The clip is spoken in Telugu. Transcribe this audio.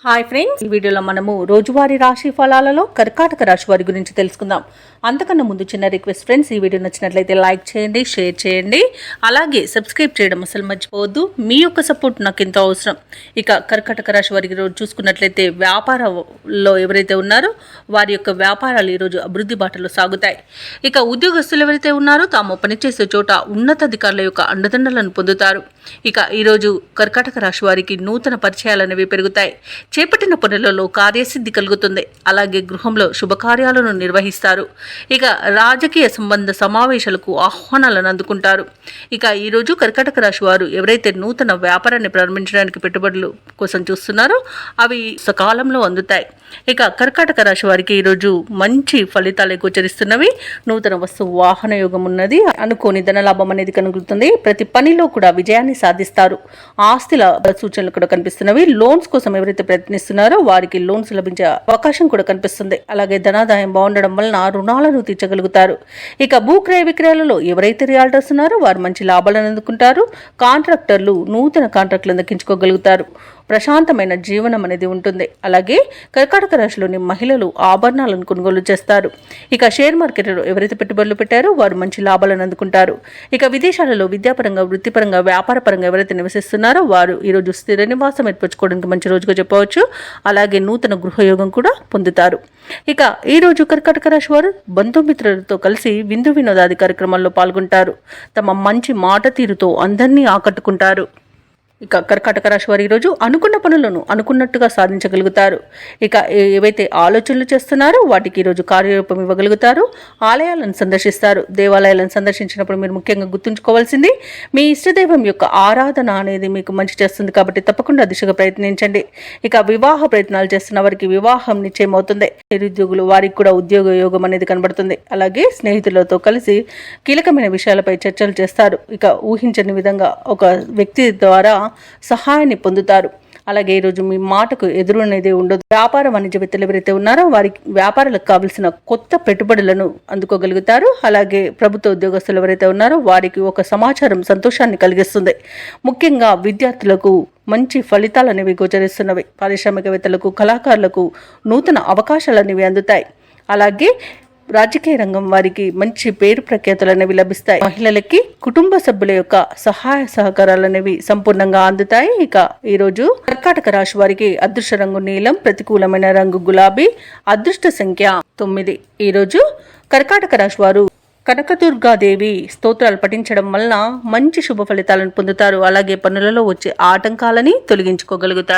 హాయ్ ఫ్రెండ్స్, ఈ వీడియోలో మనము రోజువారీ రాశి ఫలాలలో కర్కాటక రాశి వారి గురించి తెలుసుకుందాం. అంతకన్నా ముందు చిన్న రిక్వెస్ట్ ఫ్రెండ్స్, ఈ వీడియో నచ్చినట్లయితే లైక్ చేయండి, షేర్ చేయండి, అలాగే సబ్స్క్రైబ్ చేయడం అసలు మర్చిపోవద్దు. మీ యొక్క సపోర్ట్ నాకు ఎంతో అవసరం. ఇక కర్కాటక రాశి వారికి రోజు చూసుకున్నట్లయితే వ్యాపారంలో ఎవరైతే ఉన్నారో వారి యొక్క వ్యాపారాలు ఈరోజు అభివృద్ధి బాటలో సాగుతాయి. ఇక ఉద్యోగస్తులు ఎవరైతే ఉన్నారో తాము పనిచేసే చోట ఉన్నతాధికారుల యొక్క అండదండలను పొందుతారు. ఇక ఈరోజు కర్కాటక రాశి వారికి నూతన పరిచయాలు అనేవి పెరుగుతాయి. చేపట్టిన పనులలో కార్యసిద్ధి కలుగుతుంది. అలాగే గృహంలో శుభకార్యాలను నిర్వహిస్తారు. ఇక రాజకీయ సంబంధ సమావేశాలకు ఆహ్వానాలను అందుకుంటారు. ఇక ఈరోజు కర్కాటక రాశి వారు ఎవరైతే నూతన వ్యాపారాన్ని ప్రారంభించడానికి పెట్టుబడులు కోసం చూస్తున్నారో అవి సకాలంలో అందుతాయి. ఇక కర్కాటక రాశి వారికి ఈరోజు మంచి ఫలితాలు గోచరిస్తున్నవి. నూతన వస్తు వాహన యోగం ఉన్నది. అనుకోని ధనలాభం అనేది కలుగుతుంది. ప్రతి పనిలో కూడా విజయాన్ని సాధిస్తారు. ఆస్తిల సూచనలు కూడా కనిపిస్తున్నవి. లోన్స్ కోసం ఎవరైతే ప్రయత్నిస్తున్నారో వారికి లోన్స్ లభించే అవకాశం కూడా కనిపిస్తుంది. అలాగే ధనాదాయం బాగుండడం వలన రుణాలను తీర్చగలుగుతారు. ఇక భూక్రయ విక్రయాలలో ఎవరైతే రియాల్టర్స్ ఉన్నారో వారు మంచి లాభాలను అందుకుంటారు. కాంట్రాక్టర్లు నూతన కాంట్రాక్టులను దక్కించుకోగలుగుతారు. ప్రశాంతమైన జీవనం అనేది ఉంటుంది. అలాగే కర్కాటక రాశిలోని మహిళలు ఆభరణాలను కొనుగోలు చేస్తారు. ఇక షేర్ మార్కెట్లో ఎవరైతే పెట్టుబడులు పెట్టారో వారు మంచి లాభాలను అందుకుంటారు. ఇక విదేశాలలో విద్యాపరంగా, వృత్తిపరంగా, వ్యాపారపరంగా ఎవరైతే నివసిస్తున్నారో వారు ఈరోజు స్థిర నివాసం ఏర్పరచుకోవడానికి మంచి రోజుగా చెప్పవచ్చు. అలాగే నూతన గృహయోగం కూడా పొందుతారు. ఇక ఈరోజు కర్కాటక రాశి వారు బంధుమిత్రులతో కలిసి విందు వినోదాది కార్యక్రమాల్లో పాల్గొంటారు. తమ మంచి మాట తీరుతో అందరినీ ఆకట్టుకుంటారు. ఇక కర్కాటక రాశి వారు ఈరోజు అనుకున్న పనులను అనుకున్నట్టుగా సాధించగలుగుతారు. ఇక ఏవైతే ఆలోచనలు చేస్తున్నారో వాటికి ఈరోజు కార్యరూపం ఇవ్వగలుగుతారు. ఆలయాలను సందర్శిస్తారు. దేవాలయాలను సందర్శించినప్పుడు మీరు ముఖ్యంగా గుర్తుంచుకోవాల్సింది మీ ఇష్టదైవం యొక్క ఆరాధన అనేది మీకు మంచి చేస్తుంది. కాబట్టి తప్పకుండా దిశగా ప్రయత్నించండి. ఇక వివాహ ప్రయత్నాలు చేస్తున్న వారికి వివాహం నిశ్చయమవుతుంది. నిరుద్యోగులు వారికి కూడా ఉద్యోగ యోగం అనేది కనబడుతుంది. అలాగే స్నేహితులతో కలిసి కీలకమైన విషయాలపై చర్చలు చేస్తారు. ఇక ఊహించని విధంగా ఒక వ్యక్తి ద్వారా సహాయాన్ని పొందుతారు. అలాగే ఈరోజు మీ మాటకు ఎదురు అనేది ఉండదు. వ్యాపార వాణిజ్యవేత్తలు ఎవరైతే ఉన్నారో వారికి వ్యాపారాలకు కావలసిన కొత్త పెట్టుబడులను అందుకోగలుగుతారు. అలాగే ప్రభుత్వ ఉద్యోగస్తులు ఎవరైతే ఉన్నారో వారికి ఒక సమాచారం సంతోషాన్ని కలిగిస్తుంది. ముఖ్యంగా విద్యార్థులకు మంచి ఫలితాలు అనేవి గోచరిస్తున్నవి. పారిశ్రామికవేత్తలకు, కళాకారులకు నూతన అవకాశాలు అనేవి అందుతాయి. అలాగే రాజకీయ రంగం వారికి మంచి పేరు ప్రఖ్యాతులు అనేవి లభిస్తాయి. మహిళలకి కుటుంబ సభ్యుల యొక్క సహాయ సహకారాలు అనేవి సంపూర్ణంగా అందుతాయి. ఇక ఈరోజు కర్కాటక రాశి వారికి అదృష్ట రంగు నీలం, ప్రతికూలమైన రంగు గులాబీ, అదృష్ట సంఖ్య 9. ఈరోజు కర్కాటక రాశి వారు కనకదుర్గాదేవి స్తోత్రాలు పఠించడం వలన మంచి శుభ ఫలితాలను పొందుతారు. అలాగే పనులలో వచ్చే ఆటంకాలని తొలగించుకోగలుగుతారు.